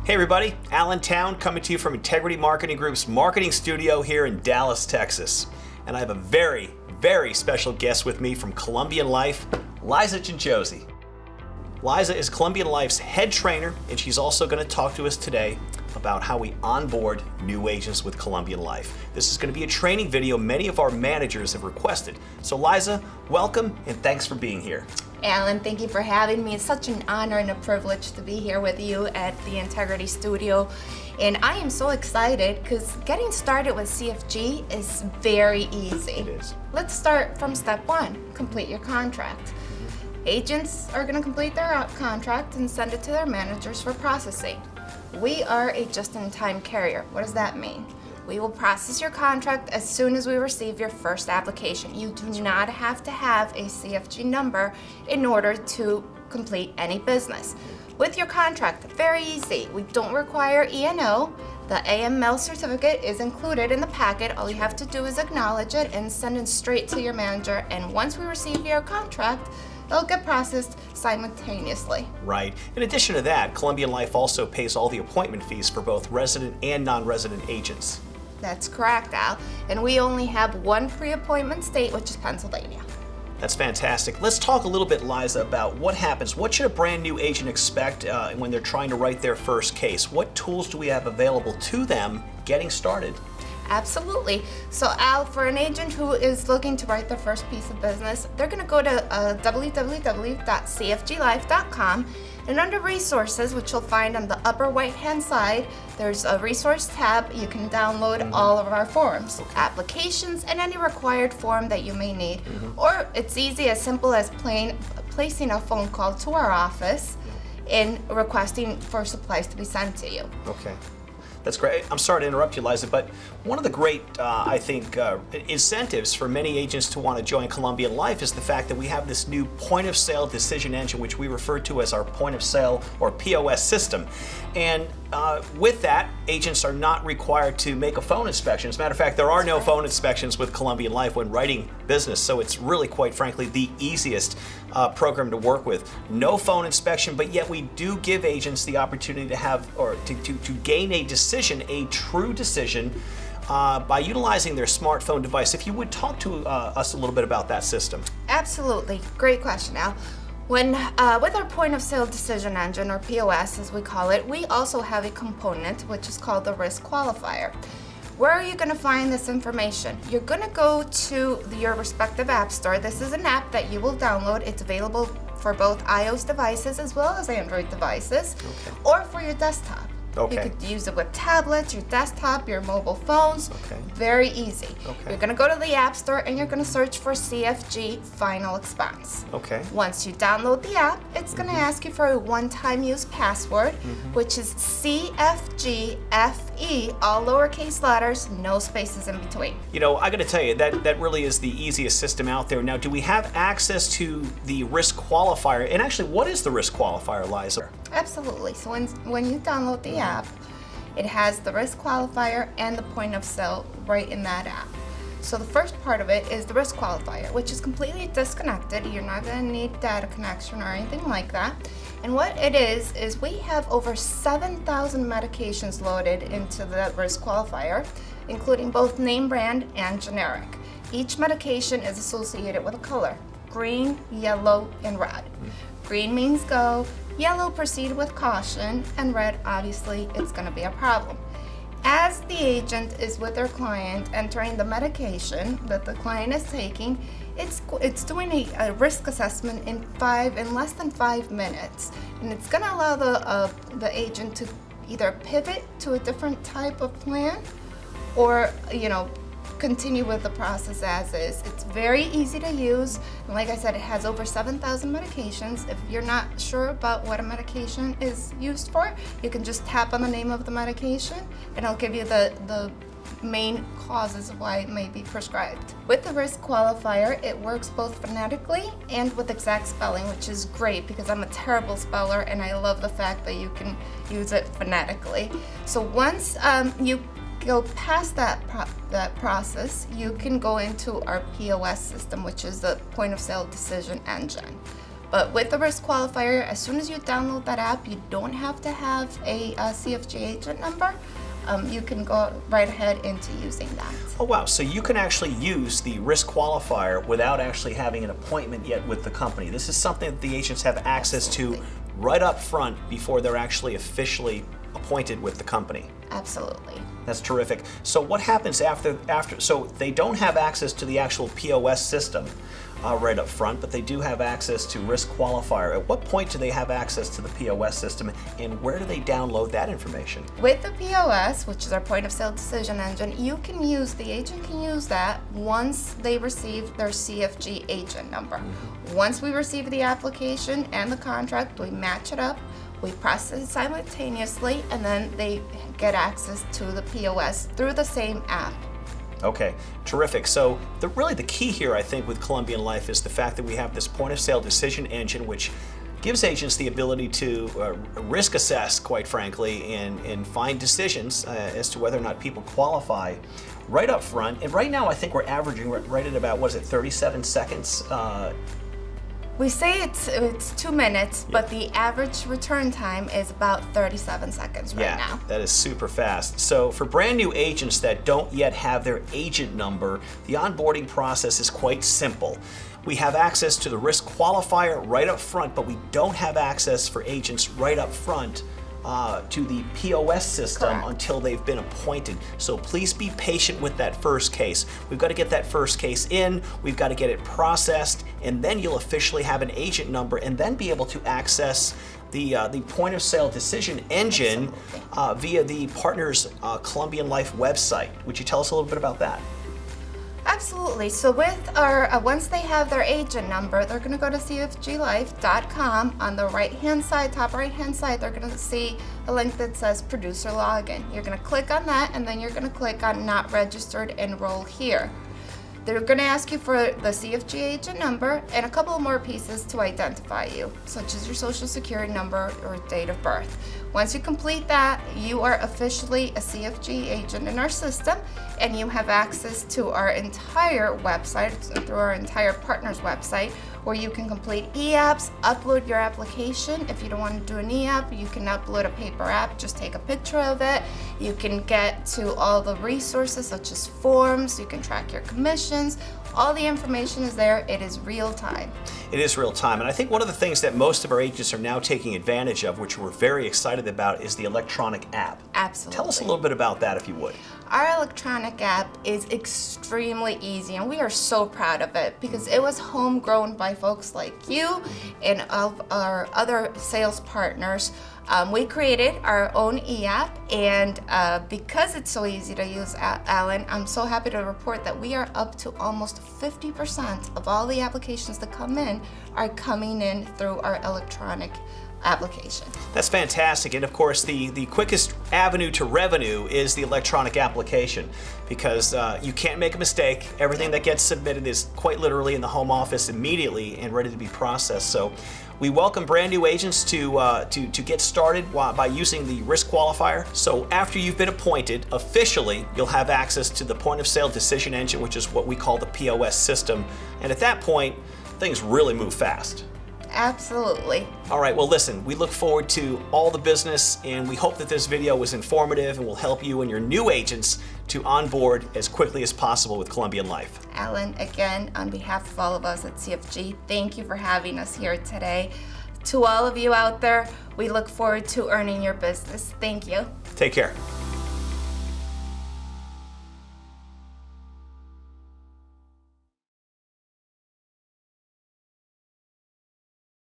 Hey everybody, Alan Town coming to you from Integrity Marketing Group's marketing studio here in Dallas, Texas. And I have a very, very special guest with me from Columbian Life, Liza Cianciosi. Liza is Columbian Life's head trainer, and she's also going to talk to us today about how we onboard new agents with Columbian Life. This is going to be a training video many of our managers have requested. So Liza, welcome and thanks for being here. Alan, thank you for having me. It's such an honor and a privilege to be here with you at the Integrity Studio. And I am so excited because getting started with CFG is very easy. It is. Let's start from step one, complete your contract. Agents are going to complete their contract and send it to their managers for processing. We are a just-in-time carrier. What does that mean? We will process your contract as soon as we receive your first application. You do not have to have a CFG number in order to complete any business. With your contract, very easy. We don't require E&O. The AML certificate is included in the packet. All you have to do is acknowledge it and send it straight to your manager. And once we receive your contract, it'll get processed simultaneously. Right. In addition to that, Columbian Life also pays all the appointment fees for both resident and non-resident agents. That's correct, Al. And we only have one pre-appointment state, which is Pennsylvania. That's fantastic. Let's talk a little bit, Liza, about what happens. What should a brand new agent expect when they're trying to write their first case? What tools do we have available to them getting started? Absolutely. So Al, for an agent who is looking to write their first piece of business, they're going to go to www.cfglife.com, and under resources, which you'll find on the upper right hand side, there's a resource tab. You can download all of our forms, applications, and any required form that you may need. Or it's easy, as simple as placing a phone call to our office and requesting for supplies to be sent to you. Okay. That's great. I'm sorry to interrupt you, Liza, but one of the great, I think, incentives for many agents to want to join Columbian Life is the fact that we have this new point-of-sale decision engine, which we refer to as our point-of-sale or POS system. And with that, agents are not required to make a phone inspection. As a matter of fact, there are no phone inspections with Columbian Life when writing business, so it's really, quite frankly, the easiest program to work with. No phone inspection, but yet we do give agents the opportunity to have, or to gain a decision, a true decision, by utilizing their smartphone device. If you would talk to us a little bit about that system. Absolutely. Great question, Al. When with our point of sale decision engine, or POS as we call it, we also have a component which is called the risk qualifier. Where are you going to find this information? You're going to go to your respective app store. This is an app that you will download. It's available for both iOS devices as well as Android devices, or for your desktop. You could use it with tablets, your desktop, your mobile phones. Very easy. You're going to go to the App Store and you're going to search for CFG Final Expense. Once you download the app, it's going to ask you for a one-time use password, which is CFGFE, all lowercase letters, no spaces in between. You know, I got to tell you, that really is the easiest system out there. Now, do we have access to the risk qualifier? And actually, what is the risk qualifier, Liza? Absolutely. So when you download the app, it has the risk qualifier and the point of sale right in that app. So the first part of it is the risk qualifier, which is completely disconnected. You're not going to need data connection or anything like that. And what it is we have over 7,000 medications loaded into the risk qualifier, including both name brand and generic. Each medication is associated with a color: green, yellow, and red. Green means go, yellow proceed with caution, and red, obviously, it's going to be a problem. As the agent is with their client entering the medication that the client is taking, it's doing a risk assessment in less than 5 minutes, and it's going to allow the agent to either pivot to a different type of plan or continue with the process as is. It's very easy to use, and like I said, it has over 7,000 medications. If you're not sure about what a medication is used for, you can just tap on the name of the medication and it'll give you the main causes of why it may be prescribed. With the risk qualifier, it works both phonetically and with exact spelling, which is great because I'm a terrible speller and I love the fact that you can use it phonetically. So once you go past that process, you can go into our POS system, which is the point of sale decision engine. But with the risk qualifier, as soon as you download that app, you don't have to have a CFG agent number. You can go right ahead into using that. Oh wow, so you can actually use the risk qualifier without actually having an appointment yet with the company. This is something that the agents have access to right up front before they're actually officially appointed with the company. Absolutely. That's terrific. So what happens after, so they don't have access to the actual POS system right up front, but they do have access to risk qualifier. At what point do they have access to the POS system, and where do they download that information? With the POS, which is our point of sale decision engine, the agent can use that once they receive their CFG agent number. Once we receive the application and the contract, we match it up, we process it simultaneously, and then they get access to the POS through the same app. Okay, terrific. So really the key here, I think, with Columbian Life is the fact that we have this point of sale decision engine, which gives agents the ability to risk assess, quite frankly, and find decisions as to whether or not people qualify right up front. And right now, I think we're averaging right at about, 37 seconds? We say it's 2 minutes, but the average return time is about 37 seconds right now. Yeah, that is super fast. So for brand new agents that don't yet have their agent number, the onboarding process is quite simple. We have access to the risk qualifier right up front, but we don't have access for agents right up front to the POS system. Correct. Until they've been appointed. So please be patient with that first case. We've got to get that first case in, we've got to get it processed, and then you'll officially have an agent number and then be able to access the point of sale decision engine via the partner's Columbian Life website. Would you tell us a little bit about that? Absolutely. So with our, once they have their agent number, they're going to go to cfglife.com. On the right-hand side, top right-hand side, they're going to see a link that says producer login. You're going to click on that, and then you're going to click on not registered, enroll here. They're going to ask you for the CFG agent number and a couple more pieces to identify you, such as your social security number or date of birth. Once you complete that, you are officially a CFG agent in our system, and you have access to our entire website, through our entire partner's website, where you can complete e-apps, upload your application. If you don't want to do an e-app, you can upload a paper app, just take a picture of it. You can get to all the resources such as forms, you can track your commissions. All the information is there. It is real time. It is real time, and I think one of the things that most of our agents are now taking advantage of, which we're very excited about, is the electronic app. Absolutely. Tell us a little bit about that, if you would. Our electronic app is extremely easy, and we are so proud of it because it was homegrown by folks like you and of our other sales partners. We created our own e-app, and because it's so easy to use, Alan, I'm so happy to report that we are up to almost 50% of all the applications that come in are coming in through our electronic application. That's fantastic, and of course the quickest avenue to revenue is the electronic application, because you can't make a mistake. Everything that gets submitted is quite literally in the home office immediately and ready to be processed. So we welcome brand new agents to get started by using the risk qualifier. So after you've been appointed, officially, you'll have access to the point of sale decision engine, which is what we call the POS system. And at that point, things really move fast. Absolutely. All right, well listen, we look forward to all the business, and we hope that this video was informative and will help you and your new agents to onboard as quickly as possible with Columbian Life. Alan, again, on behalf of all of us at CFG, thank you for having us here today. To all of you out there, we look forward to earning your business. Thank you. Take care.